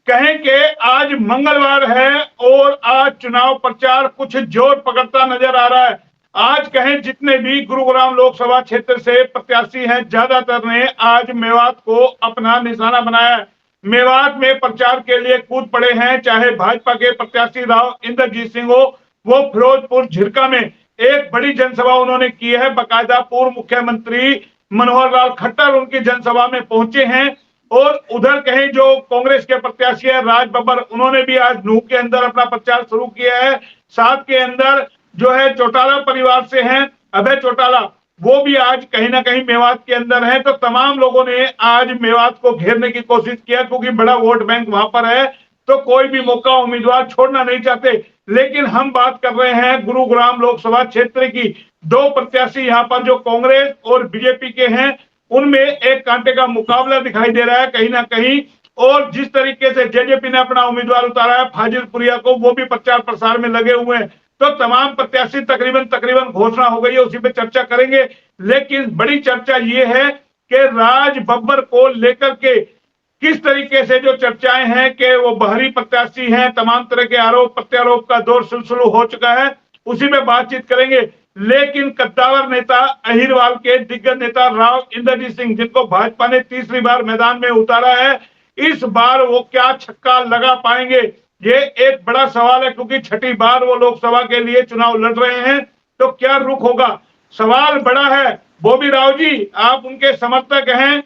कहें कि आज मंगलवार है और आज चुनाव प्रचार कुछ जोर पकड़ता नजर आ रहा है। आज कहें जितने भी गुरुग्राम लोकसभा क्षेत्र से प्रत्याशी हैं, ज्यादातर ने आज मेवात को अपना निशाना बनाया है। मेवात में प्रचार के लिए कूद पड़े हैं, चाहे भाजपा के प्रत्याशी राव इंद्रजीत सिंह हो, वो फिरोजपुर झिरका में एक बड़ी जनसभा उन्होंने की है। बाकायदा पूर्व मुख्यमंत्री मनोहर लाल खट्टर उनकी जनसभा में पहुंचे हैं। और उधर कहीं जो कांग्रेस के प्रत्याशी है राज बब्बर, उन्होंने भी आज नूह के अंदर अपना प्रचार शुरू किया है। साथ के अंदर जो है चौटाला परिवार से हैं अभय चौटाला, वो भी आज कहीं ना कहीं मेवात के अंदर है। तो तमाम लोगों ने आज मेवात को घेरने की कोशिश किया, क्योंकि बड़ा वोट बैंक वहां पर है, तो कोई भी मौका उम्मीदवार छोड़ना नहीं चाहते। लेकिन हम बात कर रहे हैं गुरुग्राम लोकसभा क्षेत्र की। दो प्रत्याशी यहाँ पर जो कांग्रेस और बीजेपी के हैं, उनमें एक कांटे का मुकाबला दिखाई दे रहा है कहीं ना कहीं। और जिस तरीके से जेजेपी ने अपना उम्मीदवार उतारा है फाजिलपुरिया को, वो भी प्रचार प्रसार में लगे हुए हैं। तो तमाम प्रत्याशी तकरीबन तकरीबन घोषणा हो गई है, उसी पे चर्चा करेंगे। लेकिन बड़ी चर्चा ये है कि राज बब्बर को लेकर के किस तरीके से जो चर्चाएं हैं कि वो बाहरी प्रत्याशी हैं, तमाम तरह के आरोप प्रत्यारोप का दौर शुरू हो चुका है, उसी में बातचीत करेंगे। लेकिन कद्दावर नेता अहिरवाल के दिग्गज नेता राव इंद्रजीत सिंह, जिनको भाजपा ने तीसरी बार मैदान में उतारा है, इस बार वो क्या छक्का लगा पाएंगे, ये एक बड़ा सवाल है। क्योंकि छठी बार वो लोकसभा के लिए चुनाव लड़ रहे हैं, तो क्या रुख होगा, सवाल बड़ा है। बॉबी राव जी आप उनके समर्थक हैं,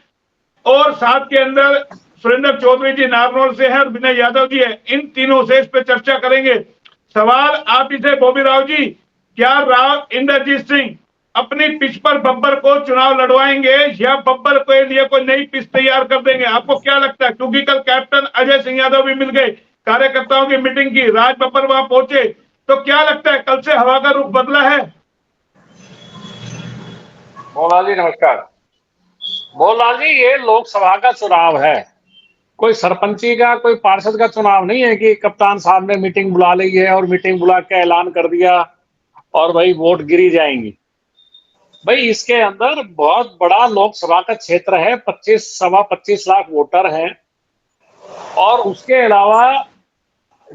और साथ के अंदर सुरेंद्र चौधरी जी नारनौल से हैं और विनय यादव जी है। इन तीनों से इस पे चर्चा करेंगे। सवाल आप इसे बॉबी राव जी, क्या राव इंद्रजीत सिंह अपनी पिच पर बब्बर को चुनाव लड़वाएंगे या बब्बर के लिए कोई नई पिच तैयार कर देंगे? आपको क्या लगता है? क्योंकि कल कैप्टन अजय सिंह यादव भी मिल गए, कार्यकर्ताओं की मीटिंग की, राज बब्बर वहां पहुंचे, तो क्या लगता है कल से हवा का रुख बदला है? मोहनलाल जी नमस्कार। मोहनलाल जी, ये लोकसभा का चुनाव है, कोई सरपंची का कोई पार्षद का चुनाव नहीं है कि कप्तान साहब ने मीटिंग बुला ली है और मीटिंग बुला के ऐलान कर दिया और भाई वोट गिरी जाएंगी। भाई इसके अंदर बहुत बड़ा लोकसभा का क्षेत्र है, 25 लाख वोटर हैं। और उसके अलावा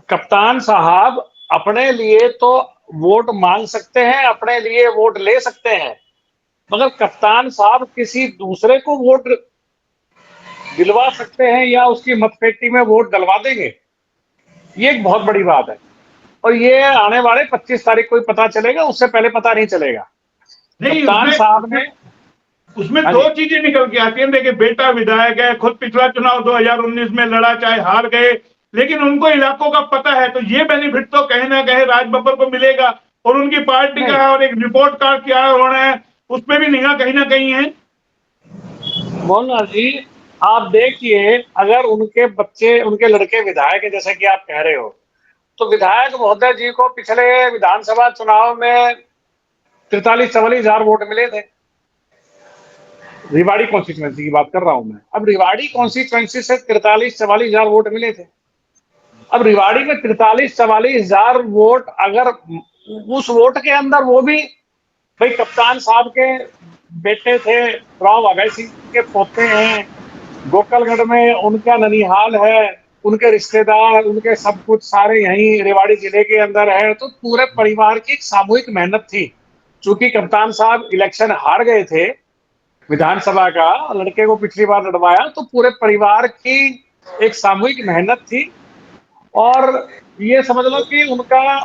कप्तान साहब अपने लिए तो वोट मांग सकते हैं, अपने लिए वोट ले सकते हैं, मगर कप्तान साहब किसी दूसरे को वोट दिलवा सकते हैं या उसकी मतपेटी में वोट डलवा देंगे, ये एक बहुत बड़ी बात है। और ये आने वाले 25 तारीख को ही पता चलेगा, उससे पहले पता नहीं चलेगा। नहीं, कप्तान साहब ने उसमें हाँ दो जी, चीजें निकल के आती हैं। देखिए, बेटा विधायक है, खुद पिछला चुनाव 2019 में लड़ा, चाहे हार गए, लेकिन उनको इलाकों का पता है, तो ये बेनिफिट तो कहीं ना कहीं राज बब्बर को मिलेगा। और उनकी पार्टी का नहीं है, और एक रिपोर्ट कार्ड तैयार होना है, उसमें भी निगाह कहीं ना कहीं है। मोहनलाल जी, आप देखिए, अगर उनके बच्चे उनके लड़के विधायक है जैसे कि आप कह रहे हो, तो विधायक महोदय जी को पिछले विधानसभा चुनाव में 43-44 हजार वोट मिले थे। रिवाड़ी कॉन्स्टिट्यूएंसी की बात कर रहा हूं मैं। अब रिवाड़ी कॉन्स्टिट्यूएंसी से 43-44 हजार वोट मिले थे। अब रिवाड़ी में 43-44 हजार वोट, अगर उस वोट के अंदर वो भी भाई कप्तान साहब के बेटे थे, राव अभय सिंह के पोते हैं, गोकलगढ़ में उनका ननिहाल है, उनके रिश्तेदार, उनके सब कुछ सारे यहीं रेवाड़ी जिले के अंदर है, तो पूरे परिवार की एक सामूहिक मेहनत थी। चूंकि कप्तान साहब इलेक्शन हार गए थे विधानसभा का, लड़के को पिछली बार लड़वाया, तो पूरे परिवार की एक सामूहिक मेहनत थी। और ये समझ लो कि उनका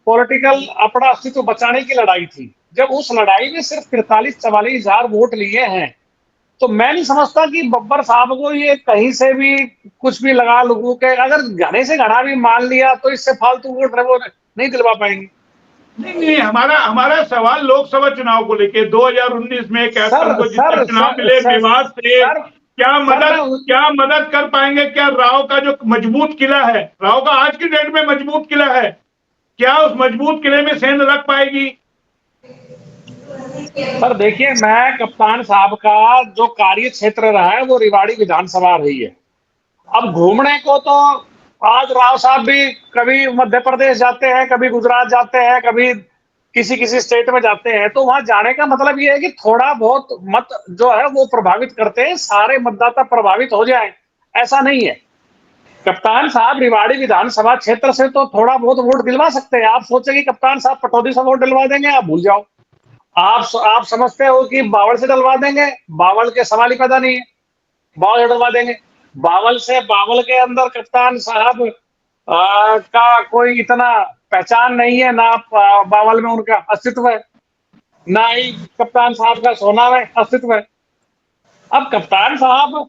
पॉलिटिकल अपना अस्तित्व बचाने की लड़ाई थी। जब उस लड़ाई में सिर्फ 43-44 हजार वोट लिए हैं, तो मैं नहीं समझता कि बब्बर साहब को ये कहीं से भी कुछ भी लगा लोगों के, अगर घने से घना भी मान लिया तो इससे फालतू वोट वो नहीं दिलवा पाएंगे। नहीं नहीं, हमारा हमारा सवाल लोकसभा चुनाव को लेके 2019 में सर कैप्टन को जितना सर चुनाव सर मिले सर मेवात से, सर सर मैं क्या मदद कर पाएंगे? क्या राव का जो मजबूत किला है, राव का आज की डेट में मजबूत किला है, क्या उस मजबूत किले में सेंध लग पाएगी? सर देखिए, मैं कप्तान साहब का जो कार्य क्षेत्र रहा है वो रिवाड़ी विधानसभा रही है। अब घूमने को तो आज राव साहब भी कभी मध्य प्रदेश जाते हैं, कभी गुजरात जाते हैं, कभी किसी किसी स्टेट में जाते हैं, तो वहां जाने का मतलब ये है कि थोड़ा बहुत मत जो है वो प्रभावित करते हैं, सारे मतदाता प्रभावित हो जाएं, ऐसा नहीं है। कप्तान साहब रिवाड़ी विधानसभा क्षेत्र से तो थोड़ा बहुत वोट दिलवा सकते हैं। आप सोचे कि कप्तान साहब पटौदी से वोट दिलवा देंगे, आप भूल जाओ। आप समझते हो कि बावल से दिलवा देंगे, बावल के सवाल ही पैदा नहीं है, बावल से दिलवा देंगे। बावल के अंदर कप्तान साहब का कोई इतना पहचान नहीं है, ना बावल में उनका अस्तित्व है, ना ही कप्तान साहब का सोना में अस्तित्व है। अब कप्तान साहब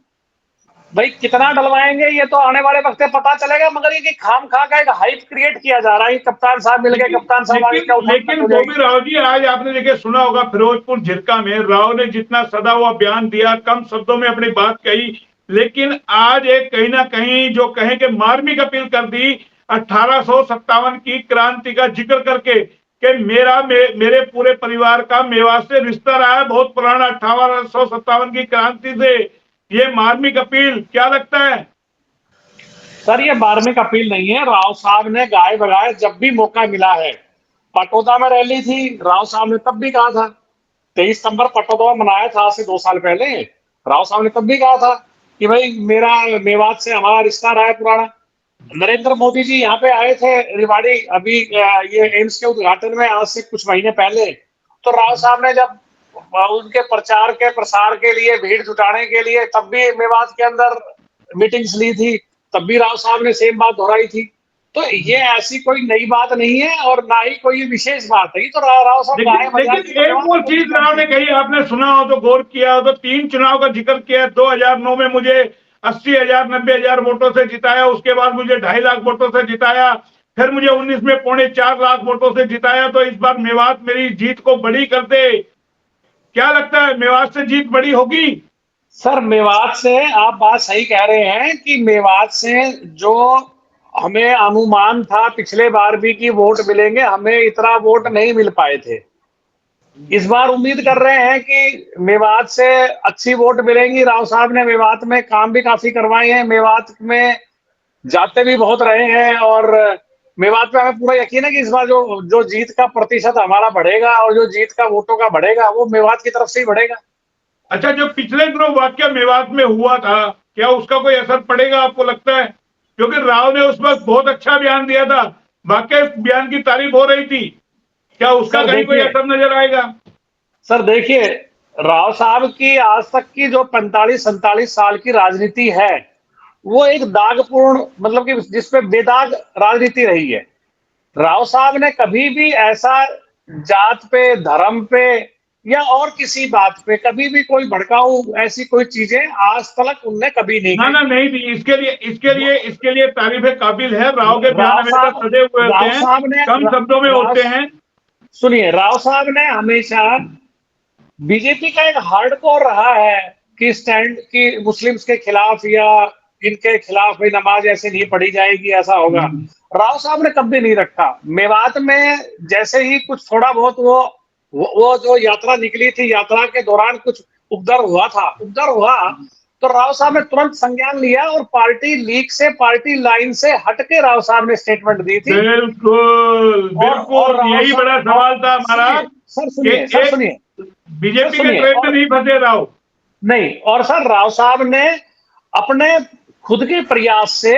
भाई कितना डलवाएंगे ये तो आने वाले वक्त में पता चलेगा, मगर ये कि खाम खा का एक हाइप क्रिएट किया जा रहा है। कप्तान साहब मिल गए, कप्तान साहब आगे क्या लेकिन गोविंद राव जी, आज आपने देखिए सुना होगा फिरोजपुर झिरका में राव ने जितना सदा हुआ बयान दिया, कम शब्दों में अपनी बात कही, लेकिन आज एक कहीं ना कहीं जो कहें कि मार्मिक अपील कर दी 1857 की क्रांति का जिक्र करके कि मेरे पूरे परिवार का मेवात से रिश्ता रहा है बहुत पुराना, 1857 की क्रांति से। ये मार्मिक अपील क्या लगता है? सर ये मार्मिक अपील नहीं है। राव साहब ने गाय बगाए जब भी मौका मिला है। पटोदा में रैली थी, राव साहब ने तब भी कहा था, 23 सितंबर पटोदा में मनाया था आज से 2 साल पहले। राव साहब ने तब भी कहा था कि भाई मेरा मेवात से हमारा रिश्ता रहा है पुराना। नरेंद्र मोदी जी यहाँ पे आए थे रिवाड़ी, अभी ये एम्स के उद्घाटन में आज से कुछ महीने पहले। तो राव साहब ने जब उनके प्रचार के प्रसार के लिए भीड़ जुटाने के लिए तब भी मेवात के अंदर मीटिंग्स ली थी, तब भी राव साहब ने सेम बात दोहराई थी। तो ये ऐसी कोई नई बात नहीं है और ना ही कोई विशेष बात है। तो राव साहब लेकिन एक और चीज राव ने कही, आपने सुना हो तो गौर किया हो तो, 3 चुनाव का जिक्र किया। 2009 में मुझे 80,000 90,000 वोटों से जिताया, उसके बाद मुझे 2.5 लाख वोटों से जिताया, फिर मुझे 19 में 3.25 लाख वोटों से जिताया। तो इस बार मेवात मेरी जीत को बड़ी कर दे। क्या लगता है, मेवात से जीत बड़ी होगी? सर मेवात से आप बात सही कह रहे हैं कि मेवात से जो हमें अनुमान था पिछले बार भी कि वोट मिलेंगे, हमें इतना वोट नहीं मिल पाए थे। इस बार उम्मीद कर रहे हैं कि मेवात से अच्छी वोट मिलेंगी। राव साहब ने मेवात में काम भी काफी करवाए हैं, मेवात में जाते भी बहुत रहे हैं और मेवात पे हमें पूरा यकीन है कि इस बार जो जीत का प्रतिशत हमारा बढ़ेगा और जो जीत का वोटों का बढ़ेगा वो मेवात की तरफ से ही बढ़ेगा। अच्छा, जो पिछले दिनों वाक्य मेवात में हुआ था, क्या उसका कोई असर पड़ेगा आपको लगता है? क्योंकि राव ने उस वक्त बहुत अच्छा बयान दिया था, वाकई बयान की तारीफ हो रही थी, क्या उसका कहीं कोई असर नजर आएगा? सर देखिए, राव साहब की आज तक की जो 45-47 साल की राजनीति है वो एक दागपूर्ण, मतलब कि जिसपे बेदाग राजनीति रही है। राव साहब ने कभी भी ऐसा जात पे, धर्म पे या और किसी बात पे कभी भी कोई भड़काऊ ऐसी कोई चीजें आज तक उनने कभी नहीं ना नहीं दी। इसके लिए तारीफ काबिल है। राव के बयान हमेशा सजे हुए होते हैं, कम शब्दों में होते हैं। सुनिए, राव साहब ने हमेशा बीजेपी का एक हार्डकोर रहा है कि स्टैंड की मुस्लिम्स के खिलाफ या इनके खिलाफ भाई नमाज ऐसे नहीं पढ़ी जाएगी, ऐसा होगा। राव साहब ने कभी नहीं रखा। मेवात में जैसे ही कुछ थोड़ा बहुत वो जो यात्रा निकली थी, यात्रा के दौरान कुछ उपद्रव हुआ तो राव साहब ने तुरंत संज्ञान लिया और पार्टी लीग से, पार्टी लाइन से हटके राव साहब ने स्टेटमेंट दी थी। बिल्कुल यही बड़ा सवाल था हमारा। सर सुनिए, बीजेपी के ट्रेंड में नहीं फंसे राव। नहीं, और सर राव साहब ने अपने खुद के प्रयास से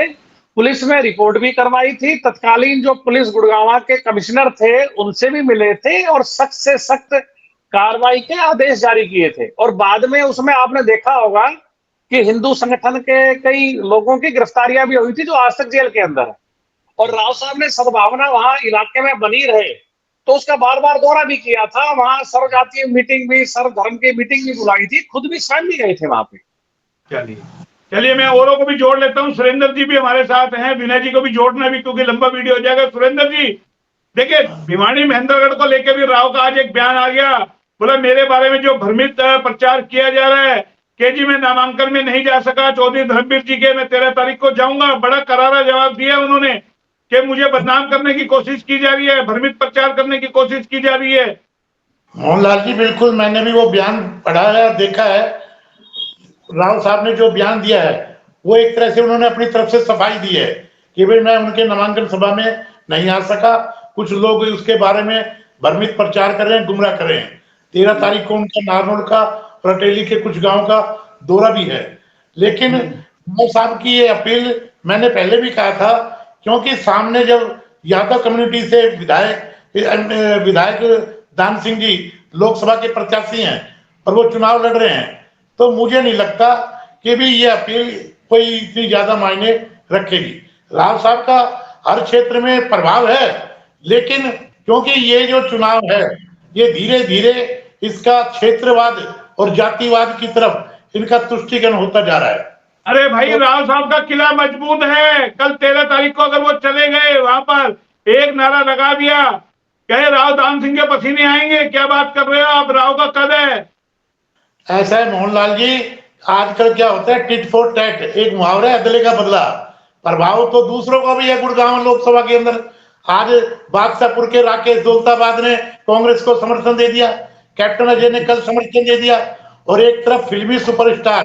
पुलिस में रिपोर्ट भी करवाई थी। तत्कालीन जो पुलिस गुड़गांव के कमिश्नर थे उनसे भी मिले थे और सख्त से सख्त कार्रवाई के आदेश जारी किए थे। और बाद में उसमें आपने देखा होगा कि हिंदू संगठन के कई लोगों की गिरफ्तारियां भी हुई थी जो आज तक जेल के अंदर है। और राव साहब ने सद्भावना वहां इलाके में बनी रहे तो उसका बार बार दौरा भी किया था। वहां सर्वजातीय मीटिंग भी, सर्वधर्म की मीटिंग भी बुलाई थी, खुद भी स्वयं भी गए थे वहां पे। चलिए मैं औरों को भी जोड़ लेता हूं। सुरेंद्र जी भी हमारे साथ हैं, विनय जी को भी जोड़ना भी क्योंकि लंबा वीडियो हो जाएगा। सुरेंद्र जी देखिए, भिवानी महेंद्रगढ़ को लेकर भी राव का आज एक बयान आ गया। बोला मेरे बारे में जो भ्रमित प्रचार किया जा रहा है, केजी में नामांकन में नहीं जा सका, चौधरी धर्मवीर जी के मैं 13 तारीख को जाऊंगा। बड़ा करारा जवाब दिया उन्होंने कि मुझे बदनाम करने की कोशिश की जा रही है, भ्रमित प्रचार करने की कोशिश की जा रही है। मोहनलाल जी बिल्कुल, मैंने भी वो बयान पढ़ा है, देखा है। राव साहब ने जो बयान दिया है वो एक तरह से उन्होंने अपनी तरफ से सफाई दी है कि भाई मैं उनके नामांकन सभा में नहीं आ सका। कुछ लोग उसके बारे में भ्रमित प्रचार कर रहे हैं, गुमराह कर रहे हैं। 13 तारीख को उनका नारनौल का, रटेली के कुछ गांव का दौरा भी है। लेकिन राव साहब की ये अपील मैंने पहले भी कहा था, क्योंकि सामने जब यादव कम्युनिटी से विधायक दान सिंह जी लोकसभा के प्रत्याशी हैं और वो चुनाव लड़ रहे हैं, तो मुझे नहीं लगता कि भी ये अपील कोई इतनी ज्यादा मायने रखेगी। राव साहब का हर क्षेत्र में प्रभाव है, लेकिन क्योंकि ये जो चुनाव है ये धीरे धीरे इसका क्षेत्रवाद और जातिवाद की तरफ इनका तुष्टीकरण होता जा रहा है। अरे भाई, तो राव साहब का किला मजबूत है। कल 13 तारीख को अगर वो चले गए वहां पर, एक नारा लगा दिया, कहे राव दान सिंह के पसीने आएंगे, क्या बात कर रहे हो आप, राव का कद है। ऐसा है मोहनलाल जी, आजकल क्या होता है, टिट फॉर टैट, एक मुहावरा है, अदले का बदला। प्रभाव तो दूसरों का भी है गुड़गांव लोकसभा के अंदर। आज बादशाहपुर के राकेश दौलताबाद ने कांग्रेस को समर्थन दे दिया, कैप्टन अजय ने कल समर्थन दे दिया, और एक तरफ फिल्मी सुपरस्टार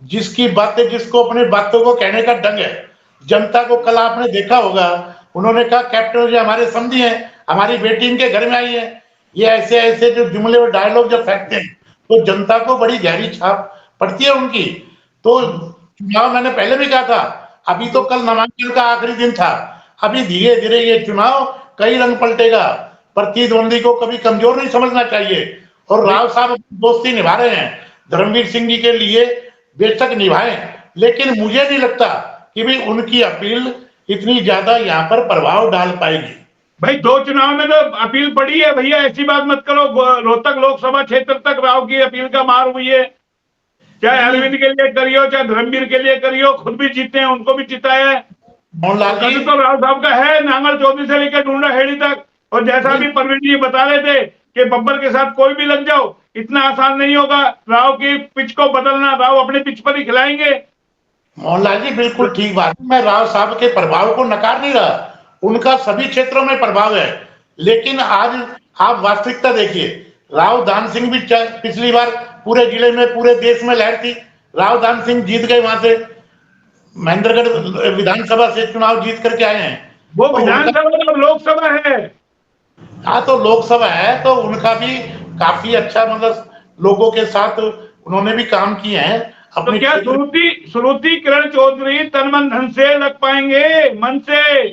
जिसकी बातें, जिसको अपने बातों को कहने का ढंग है, जनता को कल आपने देखा होगा, उन्होंने कहा कैप्टन अजय हमारे समधी हैं, हमारी बेटी इनके घर में आई है। ये ऐसे ऐसे जो जुमले और डायलॉग जब फेंकते हैं तो जनता को बड़ी गहरी छाप पड़ती है उनकी। तो चुनाव, मैंने पहले भी कहा था, अभी तो कल नामांकन का आखिरी दिन था, अभी धीरे धीरे ये चुनाव कई रंग पलटेगा। प्रतिद्वंदी को कभी कमजोर नहीं समझना चाहिए, और राव साहब दोस्ती निभा रहे हैं धर्मवीर सिंह जी के लिए, बेशक निभाएं, लेकिन मुझे नहीं लगता कि भी उनकी अपील इतनी ज्यादा यहाँ पर प्रभाव डाल पाएगी। भाई, 2 चुनाव में तो अपील पड़ी है भैया, ऐसी बात मत करो। रोहतक लोकसभा क्षेत्र तक राव की अपील का मार हुई है, चाहे अरविंद के लिए करियो, चाहे धर्मवीर के लिए करियो, खुद भी जीते हैं, उनको भी जिताया है। मोहनलाल जी, तो राव साहब का है नांगल चौधरी से लेकर ढूंढा हेड़ी तक। और जैसा भी परवीन जी बता रहे थे कि बब्बर के साथ कोई भी लग जाओ, इतना आसान नहीं होगा राव की पिच को बदलना। राव अपने पिच पर ही खिलाएंगे। मोहनलाल जी बिल्कुल ठीक बात है, मैं राव साहब के प्रभाव को नकार नहीं रहा, उनका सभी क्षेत्रों में प्रभाव है, लेकिन आज आप वास्तविकता देखिए, राव दान सिंह भी पिछली बार पूरे जिले में, पूरे देश में लहर थी, राव दान सिंह जीत गए, वहां से महेंद्रगढ़ विधानसभा से चुनाव जीत करके आए हैं। वो तो विधानसभा और लोकसभा है। हाँ, तो लोकसभा है तो उनका भी काफी अच्छा, मतलब लोगों के साथ उन्होंने भी काम किए हैं तो अपने क्या क्षेत्र। श्रुति किरण चौधरी तन मन धन से लग पाएंगे, मन से?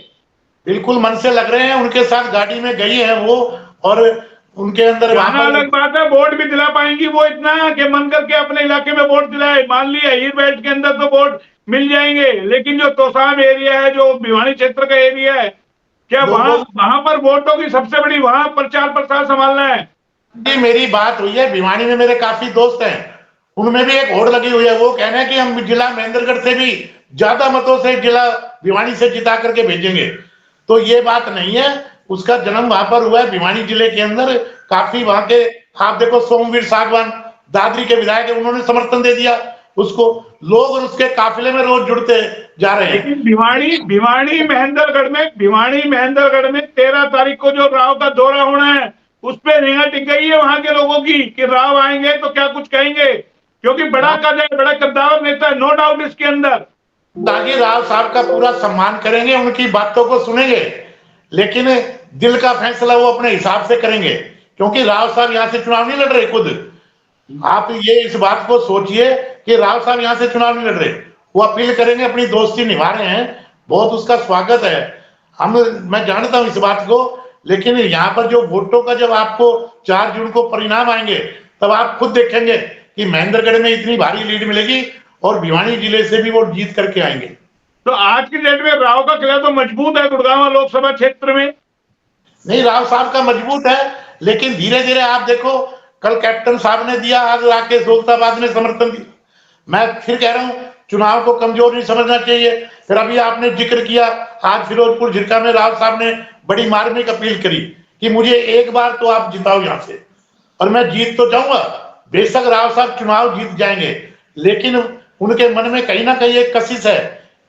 बिल्कुल मन से लग रहे हैं, उनके साथ गाड़ी में गई है वो, और उनके अंदर वहां जाना पर अलग बात है, वोट भी दिला पाएंगी वो इतना कि मन करके अपने इलाके में वोट दिलाए। मान लिया हीर बेल्ट के अंदर तो वोट मिल जाएंगे, लेकिन जो तोसाम एरिया है, जो भिवानी क्षेत्र का एरिया है, क्या वहां लोगों वहां पर वोटों की सबसे बड़ी वहां प्रचार प्रसार संभालना है। की मेरी बात हुई है, भिवानी में मेरे काफी दोस्त हैं, उनमें भी एक होड़ लगी हुई है, वो कह रहे हैं कि हम जिला महेंद्रगढ़ से भी ज्यादा मतों से जिला भिवानी से जिता करके भेजेंगे। तो ये बात नहीं है, उसका जन्म वहां पर हुआ है भिवानी जिले के अंदर, काफी वहां के, आप देखो सोमवीर सागवान दादरी के विधायक है, उन्होंने समर्थन दे दिया उसको, लोग और उसके काफिले में रोज जुड़ते जा रहे हैं। लेकिन भिवानी महेंद्रगढ़ में 13 तारीख को जो राव का दौरा होना है, उस पे निगाह टिक गई है वहां के लोगों की कि राव आएंगे तो क्या कुछ कहेंगे, क्योंकि बड़ा कद है, बड़ा कद्दावर नेता है, नो डाउट इसके अंदर। ताकि राव साहब का पूरा सम्मान करेंगे, उनकी बातों को सुनेंगे, लेकिन दिल का फैसला वो अपने हिसाब से करेंगे, क्योंकि राव साहब यहाँ से चुनाव नहीं लड़ रहे खुद। आप ये इस बात को सोचिए कि राव साहब यहाँ से चुनाव नहीं लड़ रहे, वो अपील करेंगे, अपनी दोस्ती निभा रहे हैं, बहुत उसका स्वागत है। मैं जानता हूं इस बात को, लेकिन यहाँ पर जो वोटों का जब आपको 4 जून को परिणाम आएंगे, तब आप खुद देखेंगे कि महेंद्रगढ़ में इतनी भारी लीड मिलेगी और भिवानी जिले से भी वो जीत करके आएंगे। तो आज की डेट में राव का किला तो मजबूत है गुड़गांव लोकसभा क्षेत्र में। नहीं, राव साहब का मजबूत है, लेकिन धीरे धीरे आप देखो, कल कैप्टन साहब ने दिया, आज राकेश दौलताबाद ने समर्थन दिया। मैं फिर कह रहा हूं, चुनाव को कमजोर नहीं समझना चाहिए। फिर अभी आपने जिक्र किया, आज फिरोजपुर झिरका में राव साहब ने बड़ी मार्मिक अपील करी कि मुझे एक बार तो आप जिताओ यहाँ से, और मैं जीत तो जाऊंगा। बेशक राव साहब चुनाव जीत जाएंगे, लेकिन उनके मन में कहीं ना कहीं एक कशिश है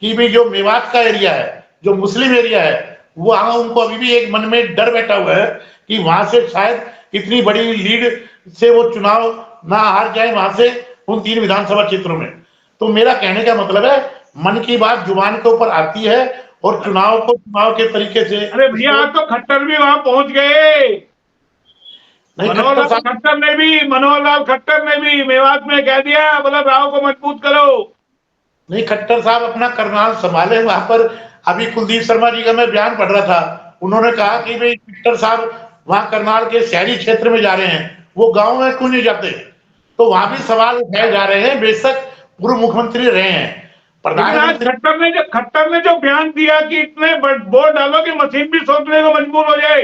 कि भी जो मेवात का एरिया है, जो मुस्लिम एरिया है, वहां उनको अभी भी एक मन में डर बैठा हुआ है कि वहां से शायद इतनी बड़ी लीड से वो चुनाव ना हार जाए वहां से, उन 3 विधानसभा क्षेत्रों में। तो मेरा कहने का मतलब है, मन की बात जुबान के ऊपर आती है, और चुनाव को चुनाव के तरीके से। अरे भैया, आज तो खट्टर भी वहां पहुंच गए। नहीं, मनोहर लाल खट्टर ने भी मेवात में कह दिया, बोला राव को मजबूत करो। नहीं, खट्टर साहब अपना करनाल संभाले वहां पर। अभी कुलदीप शर्मा जी का मैं बयान पढ़ रहा था, उन्होंने कहा कि भाई खट्टर साहब वहां करनाल के शहरी क्षेत्र में जा रहे हैं, वो गांव में क्यों नहीं जाते। तो वहां भी सवाल उठाए जा रहे हैं। बेशक पूर्व मुख्यमंत्री रहे हैं, लेकिन आज प्रधानमंत्री। खट्टर ने जो बयान दिया कि इतने बोर्ड डालो कि मशीन भी सोचने को मजबूर हो जाए।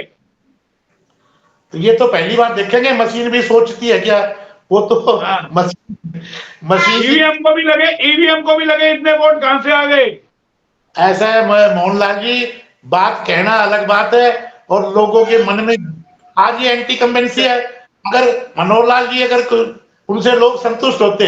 तो ये तो पहली बार देखेंगे, मशीन भी सोचती है क्या। वो तो हाँ, मशीन ईवीएम को भी लगे इतने वोट कहां से आ गए। ऐसा है मोहनलाल जी, बात कहना अलग बात है और लोगों के मन में आज ये एंटी कम्बेंसी है। अगर मनोहर लाल जी अगर उनसे लोग संतुष्ट होते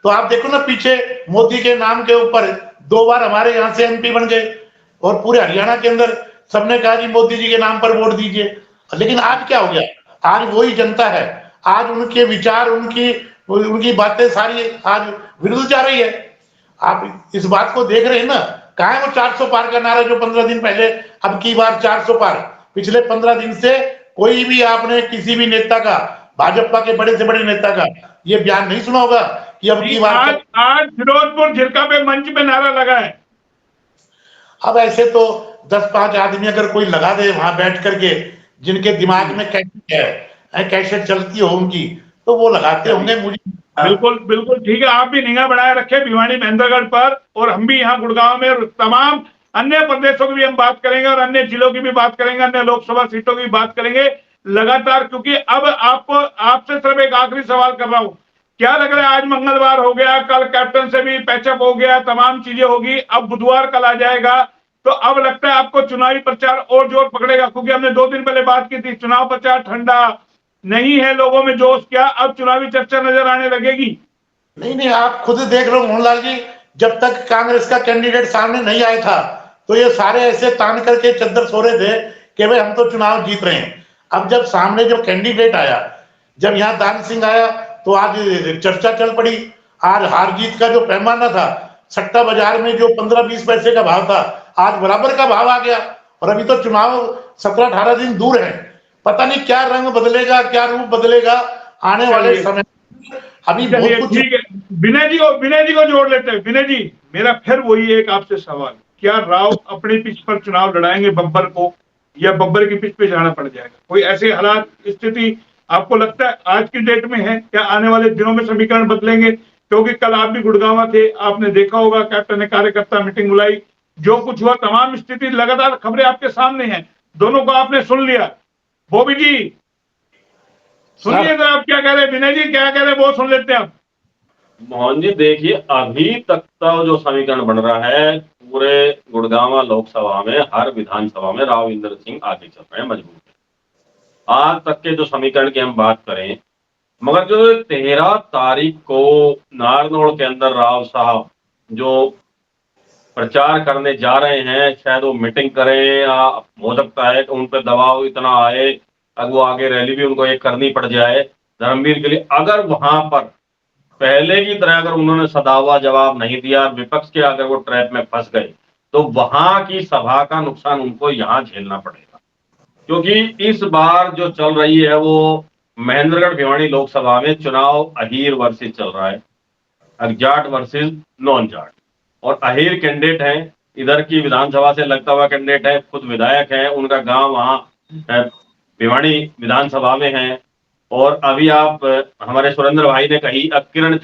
तो आप देखो ना, पीछे मोदी के नाम के ऊपर 2 बार हमारे यहाँ से एमपी बन गए और पूरे हरियाणा के अंदर सबने कहा जी मोदी जी के नाम पर वोट दीजिए। लेकिन आज क्या हो गया, आज वही जनता है, आज उनके विचार, उनकी उनकी बातें सारी आज विरुद्ध जा रही है। आप इस बात को देख रहे हैं ना, कहा है वो 400 पार का नारा जो 15 दिन पहले, अब की बार 400 पार। पिछले 15 दिन से कोई भी आपने किसी भी नेता का, भाजपा के बड़े से बड़े नेता का ये बयान नहीं सुना होगा कि अब की बार आज फिरोजपुर झिरका पे मंच पे नारा लगा है। अब ऐसे तो 10-5 आदमी अगर कोई लगा दे वहां बैठ करके, जिनके दिमाग में कैसे चलती हो उनकी, तो वो लगाते होंगे। मुझे बिल्कुल बिल्कुल ठीक है, आप भी निगाह बढ़ाए रखे भिवानी महेंद्रगढ़ पर, और हम भी यहाँ गुड़गांव में तमाम अन्य प्रदेशों की भी हम बात करेंगे और अन्य जिलों की भी बात करेंगे, अन्य लोकसभा सीटों की बात करेंगे लगातार। क्योंकि अब आपसे सिर्फ एक आखिरी सवाल कर रहा हूं, क्या लग रहा है आज मंगलवार हो गया, कल कैप्टन से भी पैचअप हो गया, तमाम चीजें होगी, अब बुधवार कल आ जाएगा, तो अब लगता है आपको चुनावी प्रचार और जोर पकड़ेगा। क्योंकि हमने 2 दिन पहले बात की थी, चुनाव प्रचार ठंडा नहीं है, लोगों में जोश, क्या अब चुनावी चर्चा नजर आने लगेगी। नहीं, आप खुद देख लो मोहनलाल जी, जब तक कांग्रेस का कैंडिडेट सामने नहीं आया था तो ये सारे ऐसे तान करके चद्दर सो रहे थे कि भाई हम तो चुनाव जीत रहे हैं। अब जब सामने जो कैंडिडेट आया, जब यहाँ दान सिंह आया, तो आज चर्चा चल पड़ी। आज हार जीत का जो पैमाना था, सट्टा बाजार में जो 15-20 पैसे का भाव था, आज बराबर का भाव आ गया। और अभी तो चुनाव 17-18 दिन दूर है, पता नहीं क्या रंग बदलेगा, क्या रूप बदलेगा आने वाले समय। अभी बहुत कुछ। ठीक है, विनय जी को जोड़ लेते हैं। विनय जी, मेरा फिर वही एक आपसे सवाल, क्या राव अपनी पिच पर चुनाव लड़ाएंगे बब्बर को, या बब्बर की पिच पे जाना पड़ जाएगा? कोई ऐसे हालात स्थिति आपको लगता है आज की डेट में है? क्या आने वाले दिनों में समीकरण बदलेंगे? क्योंकि कल आप भी गुड़गांव थे, आपने देखा होगा कैप्टन ने कार्यकर्ता मीटिंग बुलाई, जो कुछ हुआ तमाम स्थिति लगातार खबरें आपके सामने हैं, दोनों को आपने सुन लिया। बॉबी जी सुनिए तो आप क्या कह रहे हैं, विनय जी क्या कह रहे हैं वो सुन लेते हैं आप। मोहन जी देखिए, अभी तक का जो समीकरण बन रहा है पूरे गुड़गांव लोकसभा में, हर विधानसभा में राव इंद्र सिंह आगे चल रहे हैं मजबूत। आज तक के जो समीकरण की हम बात करें, मगर जो 13 तारीख को नारनौल के अंदर राव साहब जो प्रचार करने जा रहे हैं, शायद वो मीटिंग करें या हो सकता है कि उन पर दबाव इतना आए, अगर वो आगे रैली भी उनको एक करनी पड़ जाए धर्मवीर के लिए। अगर वहां पर पहले की तरह अगर उन्होंने सदावा जवाब नहीं दिया, विपक्ष के अगर वो ट्रैप में फंस गए, तो वहां की सभा का नुकसान उनको यहां झेलना पड़ेगा। क्योंकि इस बार जो चल रही है वो महेंद्रगढ़ भिवानी लोकसभा में चुनाव अहीर वर्सेस चल रहा है, जाट वर्सेस नॉन जाट। और अहीर कैंडिडेट हैं, इधर की विधानसभा से लगता हुआ कैंडिडेट है, खुद विधायक है, उनका गांव वहां भिवानी विधानसभा में है। और अभी आप हमारे सुरेंद्र भाई ने कही किरण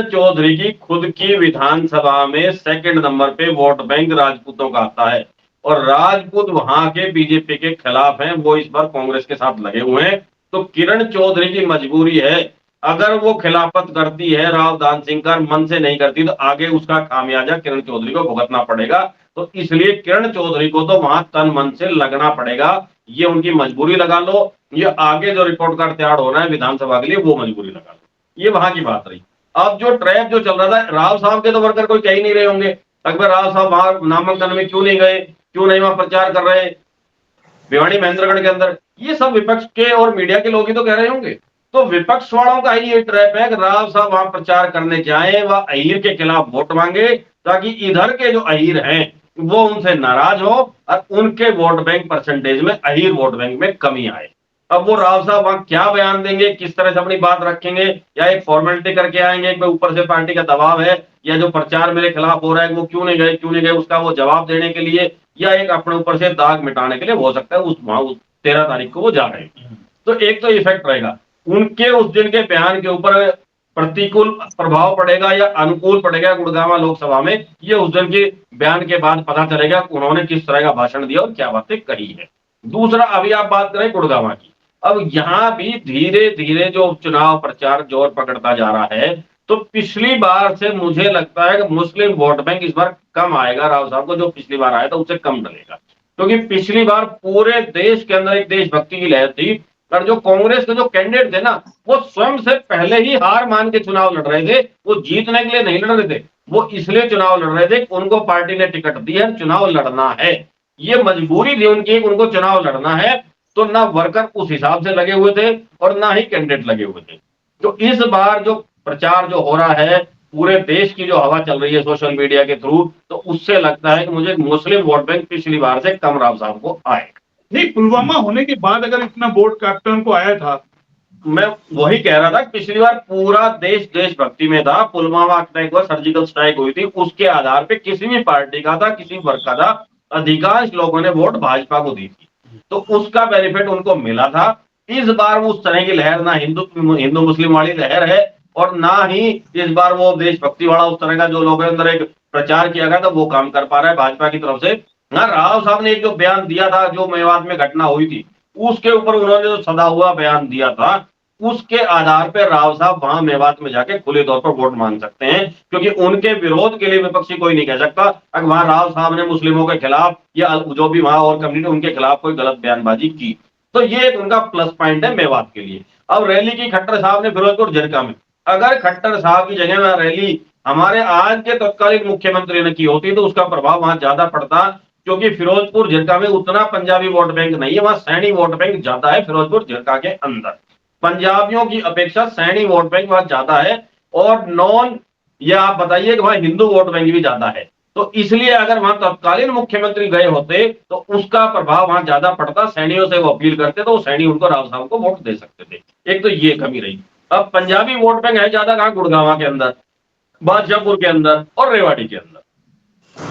चौधरी की खुद की विधानसभा में सेकंड नंबर पे वोट बैंक राजपूतों का आता है, और राजपूत वहां के बीजेपी के खिलाफ हैं, वो इस बार कांग्रेस के साथ लगे हुए हैं। तो किरण चौधरी की मजबूरी है, अगर वो खिलाफत करती है राव दान सिंह का, मन से नहीं करती, तो आगे उसका खामियाजा किरण चौधरी को भुगतना पड़ेगा। तो इसलिए किरण चौधरी को तो वहां तन मन से लगना पड़ेगा, ये उनकी मजबूरी लगा लो। ये आगे जो रिपोर्ट कार्ड तैयार हो रहा है विधानसभा के लिए, वो मजबूरी लगा लो। ये वहां की बात रही। अब जो ट्रैप जो चल रहा था, राव साहब के तो वर्कर कोई कह ही नहीं रहे होंगे, अकबर राव साहब वहां नामांकन में क्यों नहीं गए, क्यों नहीं वहां प्रचार कर रहे भिवानी महेंद्रगढ़ के अंदर, ये सब विपक्ष के और मीडिया के लोग ही तो कह रहे होंगे। तो विपक्ष वालों का ही ये ट्रैप है कि राव साहब वहां प्रचार करने जाए, वह अहीर के खिलाफ वोट मांगे, ताकि इधर के जो अहीर हैं वो उनसे नाराज हो और उनके वोट बैंक परसेंटेज में, अहीर वोट बैंक में कमी आए। अब वो राव साहब वहां क्या बयान देंगे, किस तरह से अपनी बात रखेंगे, या एक फॉर्मेलिटी करके आएंगे कि ऊपर से पार्टी का दबाव है, या जो प्रचार मेरे खिलाफ हो रहा है वो क्यों नहीं गए उसका वो जवाब देने के लिए, या एक अपने ऊपर से दाग मिटाने के लिए हो सकता है उस 13 तारीख को वो जा रहे हैं। तो एक तो इफेक्ट रहेगा उनके उस दिन के बयान के ऊपर, प्रतिकूल प्रभाव पड़ेगा या अनुकूल पड़ेगा गुड़गांव लोकसभा में, ये उस दिन के बयान के बाद पता चलेगा उन्होंने किस तरह का भाषण दिया और क्या बातें कही है। दूसरा, अभी आप बात करें गुड़गांव की, अब यहां भी धीरे धीरे जो चुनाव प्रचार जोर पकड़ता जा रहा है, तो पिछली बार से मुझे लगता है कि मुस्लिम वोट बैंक इस बार कम आएगा राव साहब को, जो पिछली बार आया था उससे कम डलेगा, क्योंकि पिछली बार पूरे देश के अंदर एक देशभक्ति की लहर थी, और जो कांग्रेस के जो कैंडिडेट थे ना, वो स्वयं से पहले ही हार मान के चुनाव लड़ रहे थे, वो जीतने के लिए नहीं लड़ रहे थे, वो इसलिए चुनाव लड़ रहे थे कि उनको पार्टी ने टिकट दी है, चुनाव लड़ना है, ये मजबूरी थी उनकी, उनको चुनाव लड़ना है। तो ना वर्कर उस हिसाब से लगे हुए थे और ना ही कैंडिडेट लगे हुए थे। तो इस बार जो प्रचार जो हो रहा है, पूरे देश की जो हवा चल रही है सोशल मीडिया के थ्रू, तो उससे लगता है कि मुझे मुस्लिम वोट बैंक पिछली बार से कम राव साहब को आएगा। नहीं, पुलवामा होने के बाद अगर इतना वोट कैप्टन को आया था, मैं वही कह रहा था, पिछली बार पूरा देश देशभक्ति में था, पुलवामा अटैक हुआ, सर्जिकल स्ट्राइक हुई थी, उसके आधार पे किसी भी पार्टी का था, किसी वर्ग का था, अधिकांश लोगों ने वोट भाजपा को दी थी, तो उसका बेनिफिट उनको मिला था। इस बार उस तरह की लहर ना हिंदू मुस्लिम वाली लहर है, और ना ही इस बार वो देशभक्ति वाला उस तरह का जो लोगों के अंदर एक प्रचार किया गया था वो काम कर पा रहा है भाजपा की तरफ से। हाँ, राव साहब ने एक जो बयान दिया था, जो मेवात में घटना हुई थी, उसके ऊपर उन्होंने जो सदा हुआ बयान दिया था, उसके आधार पर राव साहब वहां मेवात में जाके खुले तौर पर वोट मांग सकते हैं, क्योंकि उनके विरोध के लिए विपक्षी कोई नहीं कह सकता अगर वहां राव साहब ने मुस्लिमों के खिलाफ या जो भी वहां और कम्युनिटी उनके खिलाफ कोई गलत बयानबाजी की। तो ये एक उनका प्लस पॉइंट है मेवात के लिए। अब रैली की खट्टर साहब ने फिरोजपुर झिरका में, अगर खट्टर साहब की जगह में रैली हमारे आज के तत्कालीन मुख्यमंत्री ने की होती तो उसका प्रभाव वहां ज्यादा पड़ता, क्योंकि फिरोजपुर झिरका में उतना पंजाबी वोट बैंक नहीं है, वहां सैनी वोट बैंक ज्यादा है फिरोजपुर झिरका के अंदर, पंजाबियों की अपेक्षा सैनी वोट बैंक वहां ज्यादा है, और नॉन, या आप बताइए कि वहां हिंदू वोट बैंक भी ज्यादा है। तो इसलिए अगर वहां तत्कालीन मुख्यमंत्री गए होते तो उसका प्रभाव वहां ज्यादा पड़ता, सैनियों से वो अपील करते तो सैनी उनको राव साहब को वोट दे सकते थे। एक तो ये कमी रही। अब पंजाबी वोट बैंक है ज्यादा कहां, गुड़गांव के अंदर, बादशाहपुर के अंदर और रेवाड़ी के अंदर,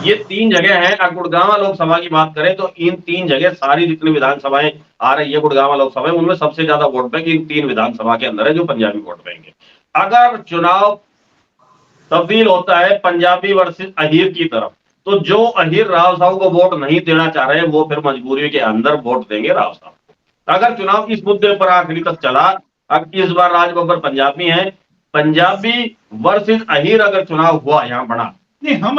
ये 3 जगह हैं। अगर गुड़गांव लोकसभा की बात करें तो इन 3 जगह सारी जितनी विधानसभाएं आ रही है गुड़गांव लोकसभा, उनमें सबसे ज्यादा वोट बैंक इन 3 विधानसभा के अंदर है जो पंजाबी वोट बैंक है। अगर चुनाव तब्दील होता है पंजाबी वर्सेस अहीर की तरफ, तो जो अहीर राव साहब को वोट नहीं देना चाह रहे वो फिर मजबूरी के अंदर वोट देंगे राव साहब को। अगर चुनाव इस मुद्दे पर आखिरी तक चला, अब इस बार राज बब्बर पंजाबी है, पंजाबी वर्सेस अहीर अगर चुनाव हुआ यहाँ बना, नहीं हम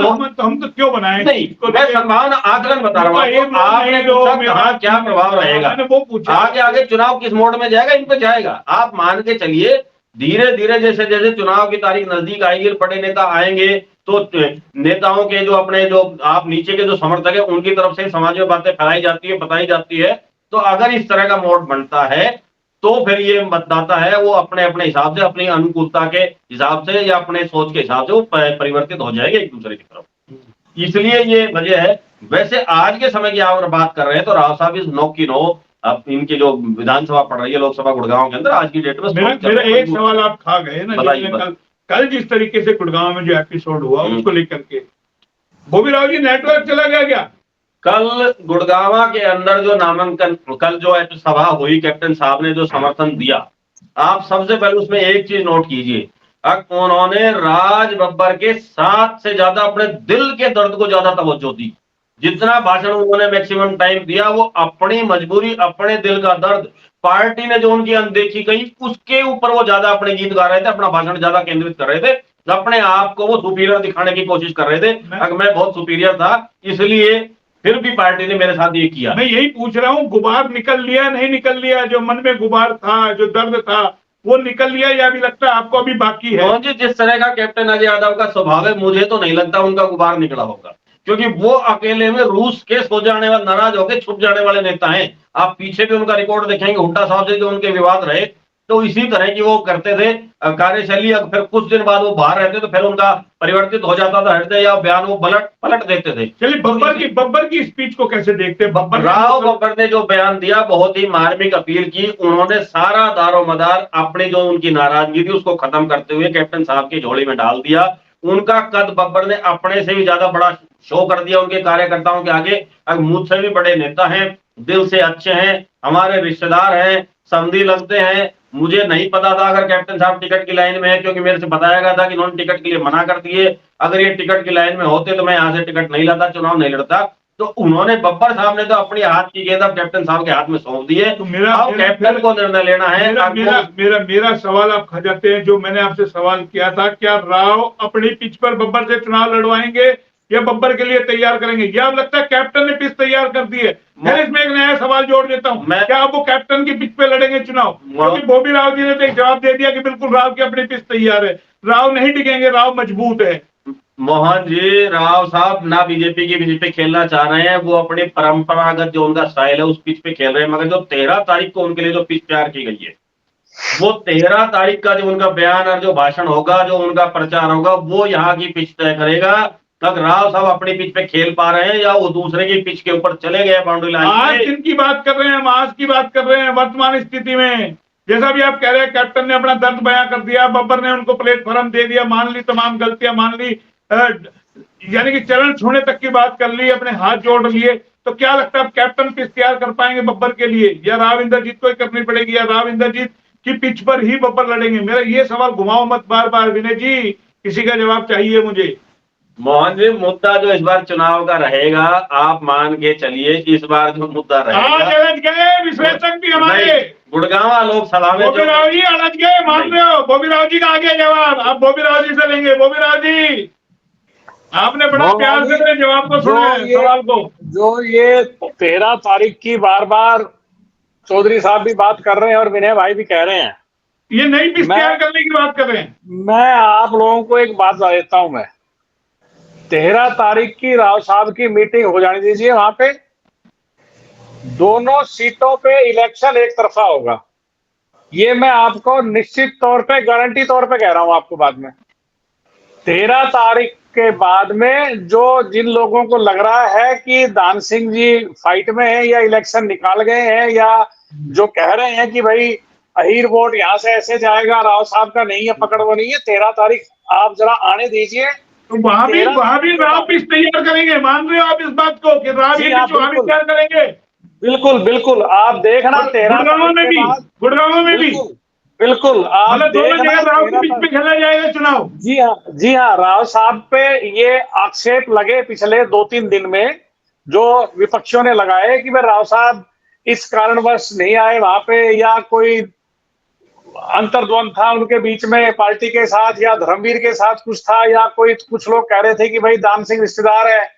तो क्यों बनाए, नहीं, मैं संभावना आकलन बता रहा हूँ। आपने जो कहा क्या प्रभाव रहेगा, वो पूछा आगे चुनाव किस मोड में जाएगा, इन पे जाएगा। आप मान के चलिए धीरे धीरे जैसे जैसे चुनाव की तारीख नजदीक आएगी, बड़े नेता आएंगे, तो नेताओं के जो अपने जो आप नीचे के जो समर्थक है उनकी तरफ से समाज में बातें फैलाई जाती है, बताई जाती है। तो अगर इस तरह का मोड बनता है तो फिर ये मतदाता है वो अपने अपने हिसाब से, अपनी अनुकूलता के हिसाब से या अपने सोच के हिसाब से वो परिवर्तित हो जाएंगे एक दूसरे की तरफ। इसलिए ये वजह है। वैसे आज के समय की आप बात कर रहे हैं तो राव साहब इज नो की नो, अब इनकी जो विधानसभा पड़ रही है लोकसभा गुड़गांव के अंदर आज की डेट में, मेरा एक सवाल आप खा गए ना, कल जिस तरीके से गुड़गांव में जो एपिसोड हुआ उसको लेकर के भूमी राव जी नेटवर्क चला गया क्या? कल गुड़गावा के अंदर जो नामांकन, कल जो सभा हुई, कैप्टन साहब ने जो समर्थन दिया, आप सबसे पहले उसमें एक चीज नोट कीजिए, उन्होंने राज बब्बर के साथ से ज्यादा अपने दिल के दर्द को ज्यादा तवज्जो दी। जितना भाषण उन्होंने मैक्सिमम टाइम दिया वो अपनी मजबूरी, अपने दिल का दर्द, पार्टी ने जो उनकी अनदेखी कही उसके ऊपर वो ज्यादा अपने गीत गा रहे थे, अपना भाषण ज्यादा केंद्रित कर रहे थे, अपने आप को वो सुपीरियर दिखाने की कोशिश कर रहे थे, मैं बहुत सुपीरियर था, इसलिए फिर भी पार्टी ने मेरे साथ ये किया। मैं यही पूछ रहा हूँ, गुबार निकल लिया नहीं निकल लिया, जो मन में गुबार था, जो दर्द था वो निकल लिया, या भी लगता है आपको अभी बाकी है? जी, जिस तरह का कैप्टन अजय यादव का स्वभाव है, मुझे तो नहीं लगता उनका गुबार निकला होगा, क्योंकि वो अकेले में रूस के सो जाने वाले, नाराज होकर छुप जाने वाले नेता हैं। आप पीछे भी उनका रिकॉर्ड देखेंगे, हुड्डा साहब से जो उनके विवाद रहे, तो इसी तरह की वो करते थे कार्यशैली। फिर कुछ दिन बाद वो बाहर रहते तो फिर उनका परिवर्तित हो जाता था हृदय या बयान, वो पलट देते थे। चलिए बब्बर की स्पीच को कैसे देखते हैं? राव बब्बर ने जो बयान दिया बहुत ही मार्मिक अपील की। उन्होंने सारा दारोमदार अपनी जो उनकी नाराजगी थी उसको खत्म करते हुए कैप्टन साहब की झोली में डाल दिया। उनका कद बब्बर ने अपने से भी ज्यादा बड़ा शो कर दिया उनके कार्यकर्ताओं के आगे। अब मुझसे भी बड़े नेता हैं, दिल से अच्छे हैं, हमारे रिश्तेदार हैं, समधी लगते हैं। मुझे नहीं पता था अगर कैप्टन साहब टिकट की लाइन में है, क्योंकि मेरे से बताया गया था कि इन्होंने टिकट के लिए मना कर दिए। अगर ये टिकट की लाइन में होते तो मैं यहाँ से टिकट नहीं लाता, चुनाव नहीं लड़ता। तो उन्होंने बब्बर साहब ने तो अपनी हाथ की गेंद अब कैप्टन साहब के हाथ में सौंप दी है। तो मेरा कैप्टन को निर्णय लेना है। मेरा सवाल आप खा जाते हैं जो मैंने आपसे सवाल किया था, क्या राव अपनी पिच पर बब्बर से चुनाव लड़वाएंगे या बब्बर के लिए तैयार करेंगे? या अब लगता है कैप्टन ने पिच तैयार कर दी है? मैं इसमें एक नया सवाल जोड़ देता हूँ, क्या आप वो कैप्टन की पिच पे लड़ेंगे चुनाव? क्योंकि बॉबी राव जी ने तो एक जवाब दे दिया कि बिल्कुल राव की अपनी पिच तैयार है, राव नहीं टिकेंगे, राव मजबूत है। मोहन जी, राव साहब ना बीजेपी की पिच पे खेलना चाह रहे हैं, वो अपनी परंपरागत जो उनका स्टाइल है उस पिच पे खेल रहे हैं। मगर जो 13 तारीख को उनके लिए जो पिच तैयार की गई है, वो 13 तारीख का जो उनका बयान और जो भाषण होगा, जो उनका प्रचार होगा, वो यहाँ की पिच तय करेगा। तक राव साहब अपनी पिच पे खेल पा रहे हैं या वो दूसरे की पिच के ऊपर चले गए बाउंड्री लाइन। आज किनकी बात कर रहे हैं? हम आज की बात कर रहे हैं वर्तमान स्थिति में। जैसा भी आप कह रहे हैं कैप्टन ने अपना दर्द बयां कर दिया, बब्बर ने उनको प्लेटफॉर्म दे दिया, मान ली तमाम गलतियां मान ली, यानी कि चरण छूने तक की बात कर ली, अपने हाथ जोड़ लिए। तो क्या लगता है कैप्टन पिच तैयार कर पाएंगे बब्बर के लिए, या राव इंद्रजीत को ही करनी पड़ेगी, या राव इंद्रजीत की पिच पर ही बब्बर लड़ेंगे? मेरा ये सवाल घुमाओ मत बार बार विनय जी, किसी का जवाब चाहिए मुझे। मोहन जी, मुद्दा जो इस बार चुनाव का रहेगा, आप मान के चलिए इस बार जो मुद्दा रहेगा, अलझ गए विश्लेषक भी हमारे गुड़गांव लोकसभा में बॉबी राव जी अलझ गए, मान रहे हो? बॉबी राव जी का आगे जवाब आप बॉबी राव जी से लेंगे। बॉबी राव जी, आपने बड़ा प्यार से मेरे जवाब को सुना है, सवाल को। जो ये 13 तारीख की बार बार चौधरी साहब भी बात कर रहे हैं और विनय भाई भी कह रहे हैं, ये नई पिच तैयार करने की बात कर रहे हैं। मैं आप लोगों को एक बात बता देता हूं। मैं 13 तारीख की राव साहब की मीटिंग हो जाने दीजिए, वहां पे दोनों सीटों पे इलेक्शन एक तरफा होगा। ये मैं आपको निश्चित तौर पे गारंटी तौर पे कह रहा हूं आपको। बाद में 13 तारीख के बाद में जो जिन लोगों को लग रहा है कि दान सिंह जी फाइट में है या इलेक्शन निकाल गए हैं, या जो कह रहे हैं कि भाई अहीर वोट यहां से ऐसे जाएगा, राव साहब का नहीं है, पकड़ वो नहीं है, 13 तारीख आप जरा आने दीजिए। तो वहां भी राव पिच तैयार करेंगे, मान रहे हो आप इस बात को कि राव ये पिच वहां भी तैयार करेंगे? बिल्कुल बिल्कुल, आप देखना 13 गुड़गांव में भी, गुड़गांव में भी बिल्कुल आप देखना राव के बीच में खेला जाएगा चुनाव। जी हाँ, राव साहब पे ये आक्षेप लगे पिछले 2-3 दिन में, जो विपक्षियों ने लगाए कि भाई राव साहब इस कारणवश नहीं आए वहां पे, या कोई अंतर्द्वंद था उनके बीच में पार्टी के साथ, या धर्मवीर के साथ कुछ था, या कोई कुछ लोग कह रहे थे कि भाई दान सिंह रिश्तेदार है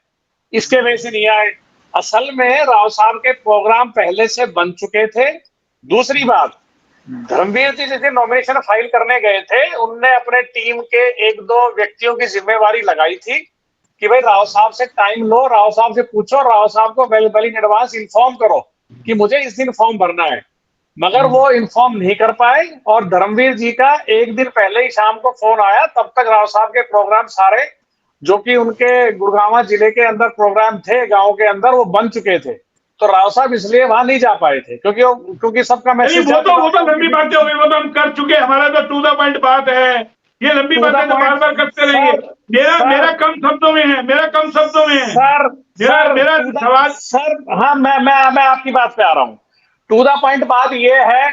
इसके वजह से नहीं आए। असल में राव साहब के प्रोग्राम पहले से बन चुके थे। दूसरी बात, धर्मवीर जी जैसे नॉमिनेशन फाइल करने गए थे, उनने अपने टीम के 1-2 व्यक्तियों की जिम्मेवारी लगाई थी कि भाई राव साहब से टाइम लो, राव साहब से पूछो, राव साहब को वेल इन एडवांस इन्फॉर्म करो कि मुझे इस दिन फॉर्म भरना है। मगर वो इन्फॉर्म नहीं कर पाए, और धर्मवीर जी का एक दिन पहले ही शाम को फोन आया। तब तक राव साहब के प्रोग्राम सारे जो कि उनके गुड़गांव जिले के अंदर प्रोग्राम थे गांव के अंदर, वो बन चुके थे। तो राव साहब इसलिए वहां नहीं जा पाए थे, क्योंकि सबका मैसेज वो तो लंबी बातें हो गई, वो तो हम कर चुके। हमारा तो टू द पॉइंट बात है, ये लंबी बातें तो बार बार करते रहेंगे। मेरा कम शब्दों में है, मेरा कम शब्दों में है मेरा सवाल। सर हाँ, मैं आपकी बात पे आ रहा हूँ। टू द पॉइंट बात ये है,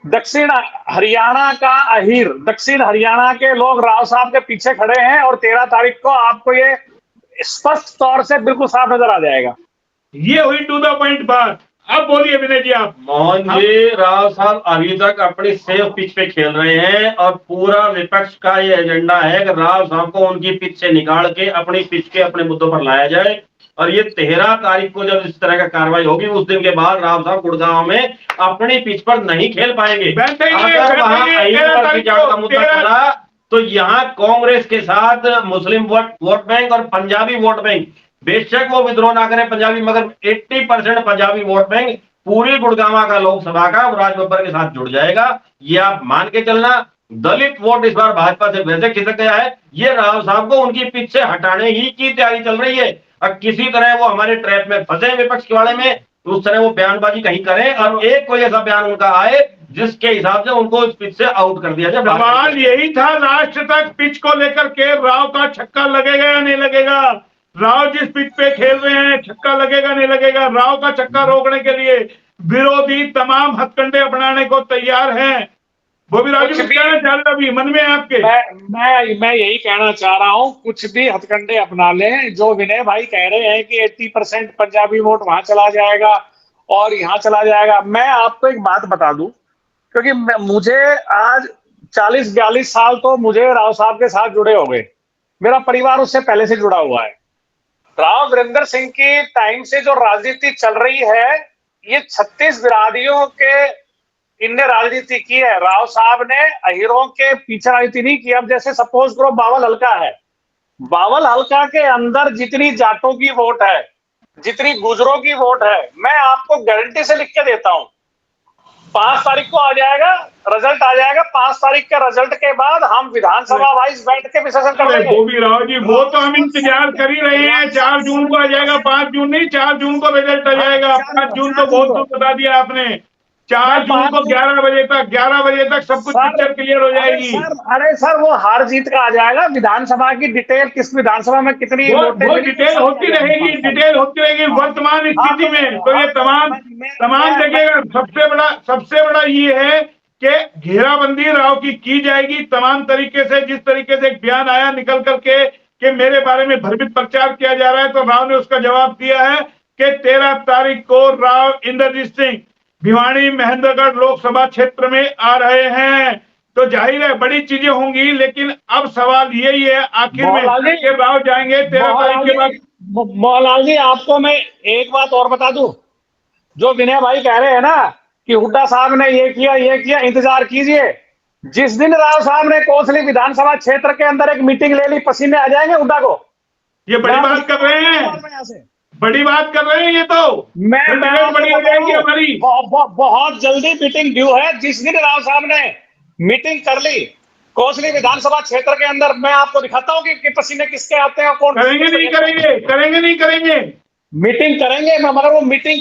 दक्षिण हरियाणा का अहीर, दक्षिण हरियाणा के लोग राव साहब के पीछे खड़े हैं, और 13 तारीख को आपको ये स्पष्ट तौर से बिल्कुल साफ नजर आ जाएगा। ये हुई टू द पॉइंट बात। अब बोलिए विनय जी आप। मोहन जी, राव साहब अभी तक अपनी सेफ पिच पे खेल रहे हैं, और पूरा विपक्ष का ये एजेंडा है कि राव साहब को उनकी पिच से निकाल के अपनी पिच के अपने मुद्दों पर लाया जाए। और ये 13 तारीख को जब इस तरह का कार्रवाई होगी, उस दिन के बाद राव साहब गुड़गांव में अपनी पिच पर नहीं खेल पाएंगे। अगर वहां का मुद्दा चला तो यहाँ कांग्रेस के साथ मुस्लिम वोट बैंक और पंजाबी वोट बैंक, बेशक वो विद्रोह ना करें पंजाबी, मगर 80% पंजाबी वोट बैंक पूरी गुड़गांव का लोकसभा का राज बब्बर के साथ जुड़ जाएगा। ये आप मान के चलना। दलित वोट इस बार भाजपा से वैसे खिसक गया है, ये राव साहब को उनकी पीठ से हटाने ही की तैयारी चल रही है। और किसी तरह वो हमारे ट्रैप में फंसे विपक्ष के वाले में, तो उस तरह वो बयानबाजी कहीं करें और एक कोई ऐसा बयान उनका आए जिसके हिसाब से उनको इस पिच से आउट कर दिया जाए। सवाल यही था लास्ट तक पिच को लेकर के, राव का छक्का लगेगा या नहीं लगेगा। राव जिस पिच पे खेल रहे हैं छक्का लगेगा नहीं लगेगा। राव का छक्का रोकने के लिए विरोधी तमाम हथकंडे अपनाने को तैयार हैं। बॉबी राव जी कहना चाह रहे अभी मन में है आपके? मैं यही कहना चाह रहा हूं, कुछ भी हथकंडे अपना लें। जो विनय भाई कह रहे हैं कि 80% पंजाबी वोट वहां चला जाएगा और यहाँ चला जाएगा, मैं आपको एक बात बता दूं, क्योंकि मुझे आज 40-42 साल तो मुझे राव साहब के साथ जुड़े हो गए। मेरा परिवार उससे पहले से जुड़ा हुआ है। राव वीरेंद्र सिंह की टाइम से जो राजनीति चल रही है, ये 36 बिरादरियों के इनने राजनीति की है। राव साहब ने अहीरों के पीछे राजनीति नहीं की। अब जैसे सपोज करो बावल हल्का है, बावल हल्का के अंदर जितनी जाटों की वोट है, जितनी गुजरों की वोट है, मैं आपको गारंटी से लिख के देता हूं 5 तारीख को आ जाएगा रिजल्ट, आ जाएगा 5 तारीख के रिजल्ट के बाद हम विधानसभा वाइज बैठ के विश्लेषण कर लेंगे। बॉबी राव जी वो तो हम इंतजार कर ही रहे हैं। 4 जून को आ जाएगा, 5 जून नहीं 4 जून को रिजल्ट आ जाएगा। 5 जून तो बहुत दूर बता दिया आपने। 4 जून को 11 बजे तक सब कुछ पिक्चर क्लियर हो जाएगी। अरे सर वो हार जीत का आ जाएगा। विधानसभा की डिटेल, किस विधानसभा में कितनी वो डिटेल होती रहेगी वर्तमान स्थिति में। तो ये तमाम जगह सबसे बड़ा ये है कि घेराबंदी राव की जाएगी तमाम तरीके से। जिस तरीके से एक बयान आया निकल करके कि मेरे बारे में भ्रमित प्रचार किया जा रहा है, तो राव ने उसका जवाब दिया है कि 13 तारीख को राव इंद्रजीत सिंह भिवानी महेंद्रगढ़ लोकसभा क्षेत्र में आ रहे हैं। तो जाहिर है बड़ी चीजें होंगी, लेकिन अब सवाल यही है आखिर में कि राव जाएंगे 13 तारीख के बाद। मोहनलाल जी आपको मैं एक बात और बता दूं, जो विनय भाई कह रहे हैं ना कि हुड्डा साहब ने ये किया, इंतजार कीजिए। जिस दिन राव साहब ने कोसली विधानसभा क्षेत्र के अंदर एक मीटिंग ले ली, पसीने आ जाएंगे हुड्डा को। ये बड़ी बात कर रहे हैं, बड़ी बात कर रहे हैं। ये तो बड़ी हो जाएगी हमारी। बहुत जल्दी मीटिंग ड्यू है। जिस दिन राव साहब ने मीटिंग कर ली कोसली विधानसभा क्षेत्र के अंदर, मैं आपको दिखाता हूं कि पसीने किसके आते हैं और कौन करेंगे नहीं करेंगे मीटिंग करेंगे, मगर वो मीटिंग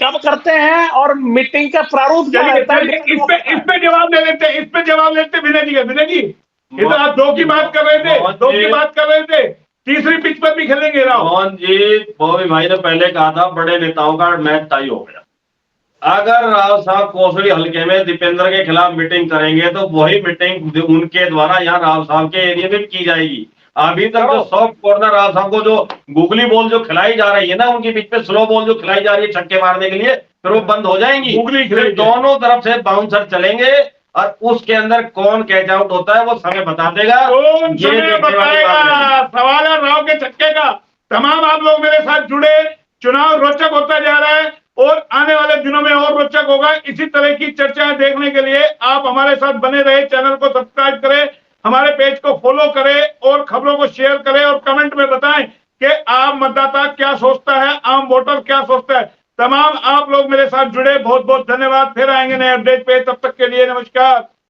कब करते हैं और मीटिंग का प्रारूप क्या रहता है, इस पे जवाब ले लेते विनय जी। ये तो आप 2 की बात कर रहे थे, तीसरी पिच पर भी खेलेंगे राव। मोहन जी, बॉबी भाई ने पहले कहा था बड़े नेताओं का मैच टाई हो गया। अगर राव साहब कोसली हल्के में दीपेंद्र के खिलाफ मीटिंग करेंगे तो वही मीटिंग उनके द्वारा यहाँ राव साहब के एरिया में की जाएगी। अभी तक जो सॉफ्ट कॉर्नर राव साहब को जो गुगली बॉल जो खिलाई जा रही है ना, उनके बीच में स्लो बॉल जो खिलाई जा रही है छक्के मारने के लिए, फिर वो बंद हो जाएंगी। दोनों तरफ से बाउंसर चलेंगे और उसके अंदर कौन कैच आउट होता है वो समय बता देगा। कौन समय बताएगा? सवाल है राव के छक्के का। तमाम आप लोग मेरे साथ जुड़े, चुनाव रोचक होता जा रहा है और आने वाले दिनों में और रोचक होगा। इसी तरह की चर्चाएं देखने के लिए आप हमारे साथ बने रहे। चैनल को सब्सक्राइब करें, हमारे पेज को फॉलो करें और खबरों को शेयर करें और कमेंट में बताएं कि आम मतदाता क्या सोचता है, आम वोटर क्या सोचता है। तमाम आप लोग मेरे साथ जुड़े, बहुत बहुत धन्यवाद। फिर आएंगे नए अपडेट पे, तब तक के लिए नमस्कार।